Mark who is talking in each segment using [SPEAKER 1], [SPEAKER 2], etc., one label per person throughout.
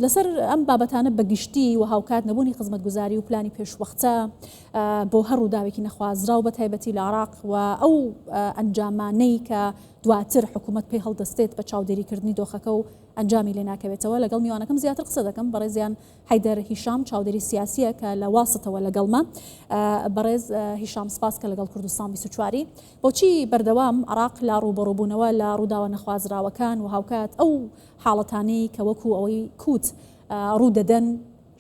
[SPEAKER 1] لەسەر ئەم بابەتانە بەگشتی و هاوکات نەبوونی خزمەتگوزاری و پلانی پێشوەختە بۆ هەر ڕووداوێکی نەخوازرا و بە تایبەتی لە عێراق و ئەو ئەنجامانەی کە دواتر حکوومەت پێی هەڵدەستێت بە چاودێریکردنی دۆخەکە و ئەنجامی لێ ناکەوێتەوە. لەگەڵ میوانەکەم زیاتر قسە دەکەم بەڕێزیان حەیدەر هیشام چاودێری سیاسیە کە لە واستەوە لەگەڵمە. بەڕێز هیشام سپاس کە لەگەڵ کوردستان 24 بۆچی بەردەوام عێراق لا ڕوبەڕووبوونەوە لە ڕووداوە نەخوازراوەکان و هاوکات ئەو حاڵەتانەی کە وەکو ئەوەی کووت ڕوودەدەن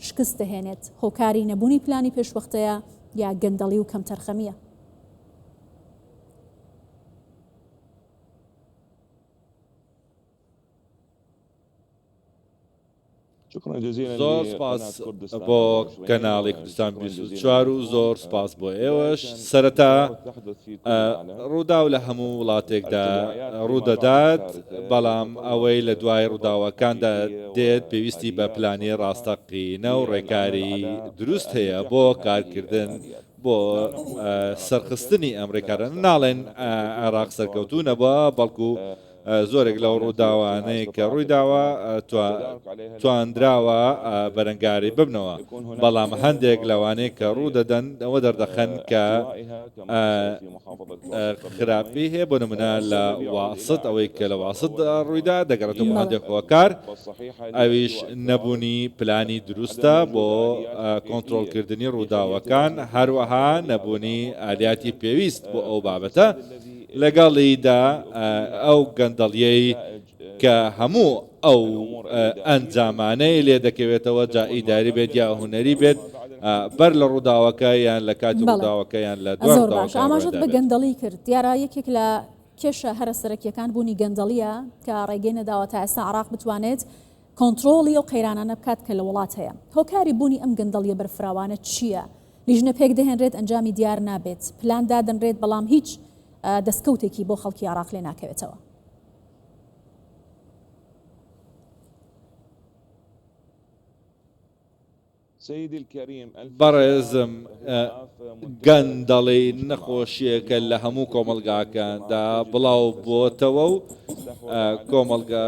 [SPEAKER 1] شکست دەهێنێت هۆکاری نەبوونی پلانی پێشوەختەیە یا گەندەڵی و کەم تەرخەمیە؟
[SPEAKER 2] زۆر سپاس بۆ کەناڵی کوردستان 24 و زۆر سپاس بۆ ئێوەش. سەرەتا ڕووداو لە هەموو وڵاتێکدا ڕوودەدات، بەڵام ئەوەی لە دوای ڕووداوەکاندا دێت پێویستی بە پلانی ڕاستەقینە و ڕێکاری دروست هەیە بۆ کارکردن بۆ سەرخستنی ئەم ڕێکارە. ناڵێن عێراق سەرکەوتوو نەبووە، بەڵکو زۆرێک لەو ڕووداوانەیە کە ڕوویداوە توانراوە بەرەنگاری ببنەوە، بەڵام هەندێک لەوانەیە کە ڕوودەدەن ئەوە دەردەخەن کە خراپی هەیە. بۆ نمونە لە واست ئەوەی کە لە واست ڕوویدا دەگەڕێتەوە بۆ هەندێک هۆکار، ئەویش نەبوونی پلانی دروستە بۆ کۆنتڕۆڵکردنی ڕووداوەکان، هەروەها نەبوونی ئالیاتی پێویست بۆ ئەو بابەتە. لەگەڵیدا ئەو گەندەڵیەی کە هەموو ئەو ئەنجامانەی لێ دەکەوێتەوە جا ئیداری بێت یا هونەری بێت بەر لە ڕووداوەکە یان لە کاتی ڕووداوەکە یان لە دوای
[SPEAKER 1] ئاماژەت بە گەندەڵی کرد. دیارە یەکێک لە کێشە هەرە سەرەکیەکان بوونی گەندەڵیە کە ڕێگەی نەداوە تا ئێستا عێراق بتوانێت کۆنتڕۆڵی ئەو قەیرانانە بکات کە لە وڵات هەیە. هۆکاری بوونی ئەم گەندەڵیە بەرفراوانە چییە؟ لیژنە پێک دەهێنرێت ئەنجامی دیار نابێت، پلان دادەنرێت بەڵام هیچ دەستکەوتێکی بۆ خەڵکی عێراق لێ ناکەوێتەوە.
[SPEAKER 2] بەڕێزم گەندەڵی نەخۆشیەکە لە هەموو کۆمەلگاکاندا بڵاو بۆتەوە و کۆمەلگا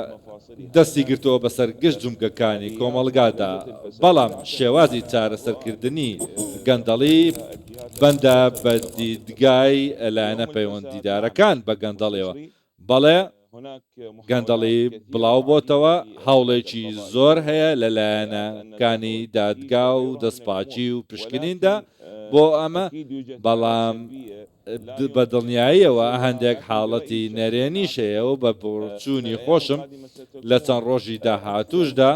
[SPEAKER 2] دەستی گرتەوە بەسەر گشت جومگەکانی کۆمەلگادا، بەڵام شێوازی چارەسەرکردنی گەندەڵی بەندە بە دیدگای لایەنە پەیوەندیدارەکان بە گەندەڵیەوە. بەڵێ گەندەڵی بڵاو بۆتەوە، هەوڵێکی زۆر هەیە لە لایەنەکانی دادگا و دەستپاچی و پشکنیندا بۆ ئەمە، بەڵام بە دڵنیاییەوە هەندێک حاڵەتی نەرێنیش هەیە و بە بڕچوونی خۆشم لە چەند ڕۆژی داهاتووشدا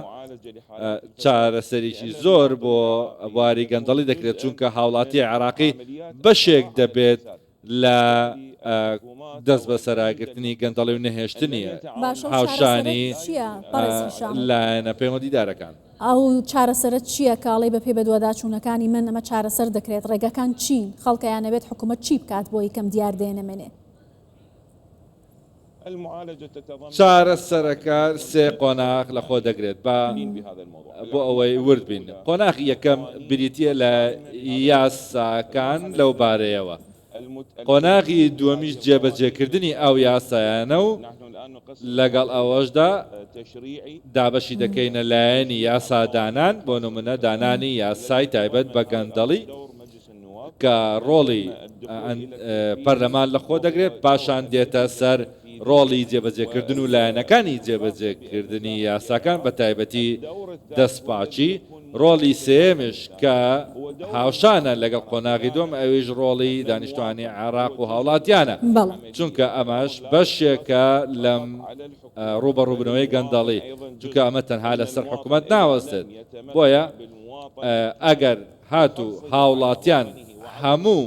[SPEAKER 2] چارەسەرێکی زۆر بۆ بواری گەندەڵی دەکرێت، چونکە هاوڵاتی عێراقی بەشێک دەبێت لە دەست بە سەراگرتنی گەندەڵی و نەهێشتنی هاوشانی لایەنە پەیوەندیدارەکان.
[SPEAKER 1] ئەو چارەسەرت چییە کاڵی بە پێ بەدواداچوونەکانی من ئەمە چارەسەر دەکرێت؟ ڕێگەکان چین؟ خەڵکەیانەوێت حکوومەت چی بکات بۆ یکەم دیار دێنەمێنێ؟
[SPEAKER 2] چارەسەرەکە سێ قۆناغ لە خۆ دەگرێت بۆ ئەوەی ورد بین. قۆناغی یەکەم بریتیە لە یاساکان لەو بارەیەوە، قۆناغی دووەمیش جێبەجێکردنی ئەو یاسایانە و لەگەڵ ئەوەشدا دابەشی دەکەینە لایەنی یاسادانان، بۆ نمونە دانانی یاسای تایبەت بە گەندەڵی کە ڕۆڵی پەرلەمان لە خۆ دەگرێت، پاشان دێتە سەر ڕۆڵی جێبەجێکردن و لایەنەکانی جێبەجێکردنی یاساکان بە تایبەتی دەستپاچی. ڕۆڵی سێمش کە هاوشانە لەگەڵ قۆناغی دوم ئەویش ڕۆڵی دانیشتوانی عێراق و هاوڵاتیانە، چونکە ئەمەش بەشێکە لەم ڕوبەڕووبنەوەی گەندەڵی، چونکە ئەمە تەنها لەسەر حکوومەت ناوەستێت. بۆیە ئەگەر هاتوو هاوڵاتیان هەموو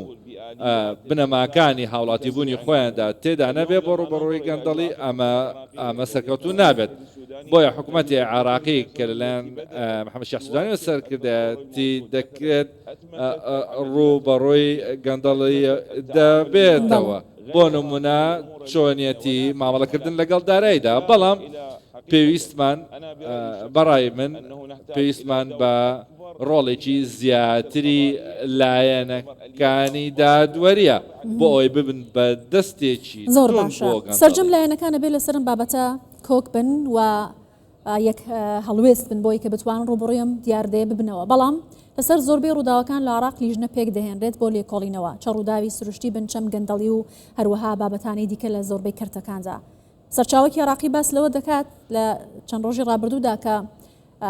[SPEAKER 2] بنەماکانی هاوڵاتی بوونی خۆیاندا تێدا نەبێ بۆ ڕوبەڕووی گەندەڵی، ئەمە سەرکەوتوو نابێت. بۆیە حکوومەتی عێراقی کە لەلایەن محەممەد شیخ سوودانی سەرکردایەتی دەکرێت ڕوبەڕووی گەندەڵی دەبێتەوە، بۆ نمونە چۆنیەتی مامەڵەکردن لەگەڵ داراییدا. بەڵام پێویستمان بەڕای من پێویستمان بە ڕۆڵێکی زیاتری لایەنەکانی دادوەریە بۆ ئەوەی ببن بە دەستێکی
[SPEAKER 1] زۆر باشە. سەرجەم لایەنەکانە بێ لەسەرم بابەتە کۆک بن و یەک هەڵوێست بن بۆی کە بتوان ڕوبڕیم دیاردەیە ببنەوە بەڵام لەسەر زۆربەی ڕووداوەکان لە عێراق لیژنە پێک دەهێنرێت بۆ لێکۆڵینەوە چە ڕووداوی سروشتی بنچەم گەندەڵی و هەروەها بابەتانی دیکە لە زۆربەی کەرتەکاندا سەرچاوەکی عێراقی باس لەوە دەکات لە چەند ڕۆژی ڕابردوودا کە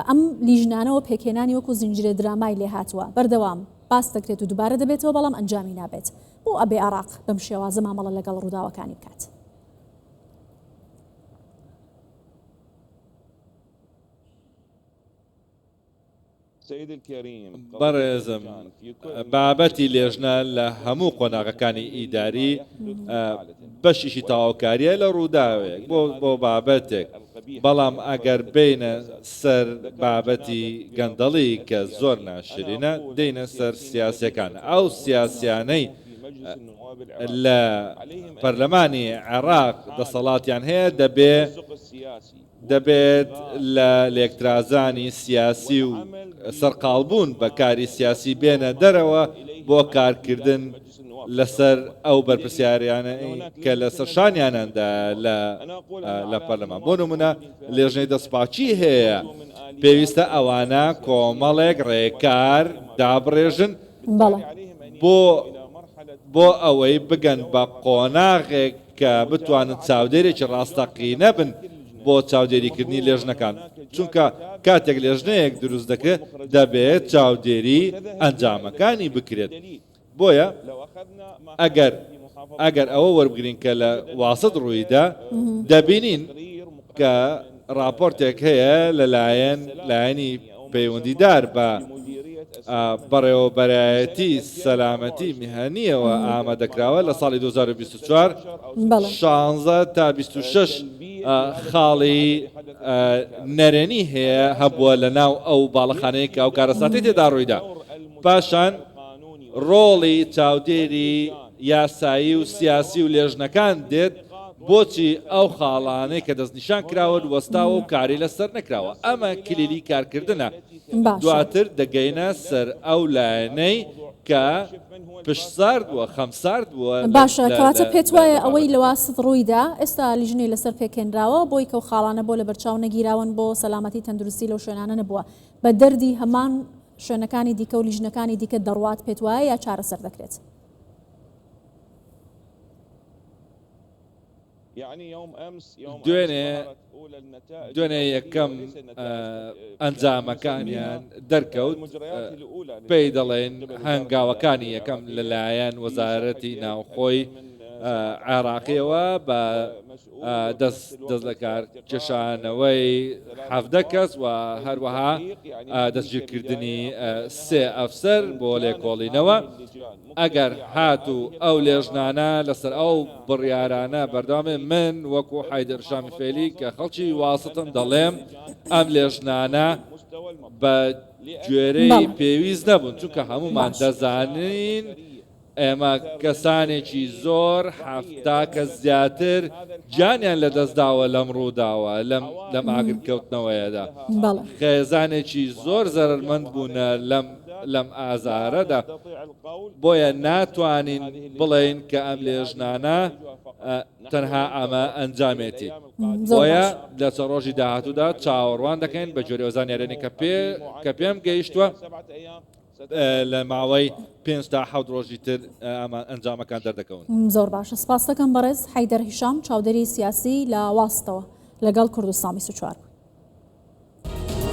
[SPEAKER 1] ئەم لیژنانەوە پێکهێنانی وەکو زنجیرە درامای لێ هاتووە بەردەوام باس دەکرێت و دووبارە دەبێتەوە بەڵام ئەنجامی نابێت بۆ ئەبێ عێراق بەم شێوازە مامەڵە لەگەڵ ڕووداوەکانی بکات.
[SPEAKER 2] بەڕێزم بابەتی لێژنە لە هەموو قۆناغەکانی ئیداری بەشیشی تەواوکاریە لە ڕووداوێک بۆ بابەتێک بەڵام ئەگەر بینە سەر بابەتی گەندەڵی کە زۆر ناشرینە دێنە سەر سیاسەکان ئەو سیاسیانەی لە پەرلەمانی عێراق دەسەڵاتیان هەیە دەبێت لە لێکترازانی سیاسی و سەرقاڵبوون بە کاری سیاسی بێنە دەرەوە بۆ کارکردن لەسەر ئەو بەرپرسیاریانە کە لە سەرشانیانەندا لە پەرلەمان بۆ نمونە لێژنەی دەستپاچی هەیە پێویستە ئەوانە کۆمەڵێک ڕێکار دابڕێژن بۆ ئەوەی بگەن بە قۆناغێک کە بتوانن چاودێرێکی ڕاستەقینە بن بۆ چاودێریکردنی لێژنەکان چونکە کاتێک لێژنەیەک دروست دەکرێت دەبێت چاودێری ئەنجامەکانی بکرێت بۆیە ئەگەر ئەوە وەربگرین کە لە واست ڕوویدا دەبینین کە راپۆرتێک هەیە لەلایەنی پەیوەندیدار بە بەڕێوەبەرایەتی سەلامەتی میهانیەوە ئامادەکراوە لە ساڵی 2024 16 تا 26 خاڵی نەرێنی هەیە هەبووە لە ناو ئەو باڵەخانەیە کە ئەو کارەساتی تێدا ڕوویدا پاشان ڕۆڵی چاودێری یاسایی و سیاسی و لێژنەکان دێت بۆچی ئەو خاڵانەی کە دەستنیشان کراوە وەستاوە و کاری لەسەر نەکراوە ئەمە کلیلی کارکردنە دواتر دەگەینە سەر ئەو لایەنەی کە پشتسارد بووە خەمسارد بووە
[SPEAKER 1] باشە کەواتە پێت وایە ئەوەی لە واست ڕوویدا ئێستا لیژنەی لەسەر پێکێنراوە بۆی کە و خاڵانە بۆ لە بەرچاو نەگیراون بۆ سەلامەتی تەندروستی لەو شوێنانە نەبووە بە دەردی هەمان شوێنەکانی دیکە و لیژنەکانی دیکە دەڕوات پێت وایە یا چارەسەر دەکرێت
[SPEAKER 2] دوێنێ یەکەم ئەنجامەکانیان دەرکەوت پێی دەڵێن هەنگاوەکانی یەکەم لەلایەن وەزارەتی ناوخۆی عێراقیەوە بە دەست لە کار کێشانەوەی 17 کەس و هەروەها دەستگیرکردنی 3 ئەفسەر بۆ لێکۆڵینەوە ئەگەر هاتوو ئەو لێژنانە لەسەر ئەو بڕیارانە بەردەوامێ من وەکو حیدەر شامی فێلی کە خەڵکی واستم دەڵێم ئەم لێژنانە بە گوێرەی پێویست نەبوون چونکە هەمومان دەزانین ئێمە کەسانێکی زۆر 70 کەس زیاتر گیانیان لە دەستداوە لەم ڕووداوە لەم ئاگرکەوتنەوەیەدا خێزانێکی زۆر زەرمەند بوونە لەم ئازارەدا بۆیە ناتوانین بڵێن کە ئەم لێژنانە تەنها ئەمە ئەنجامێتی بۆیە لە چە ڕۆژی داهاتوودا چاوەڕوان دەکەین بە جۆرە وەزانیارێنی کە پێم گەیشتووە لە ماوەی 5 تا 7 ڕۆژی تر ئەنجامەکان دەردەکەون.
[SPEAKER 1] زۆر باشە سپاس دەکەم بەڕێز حیدەر هیشام چاودێری سیاسی لە واستەوە لەگەڵ کوردستانی سوچوار.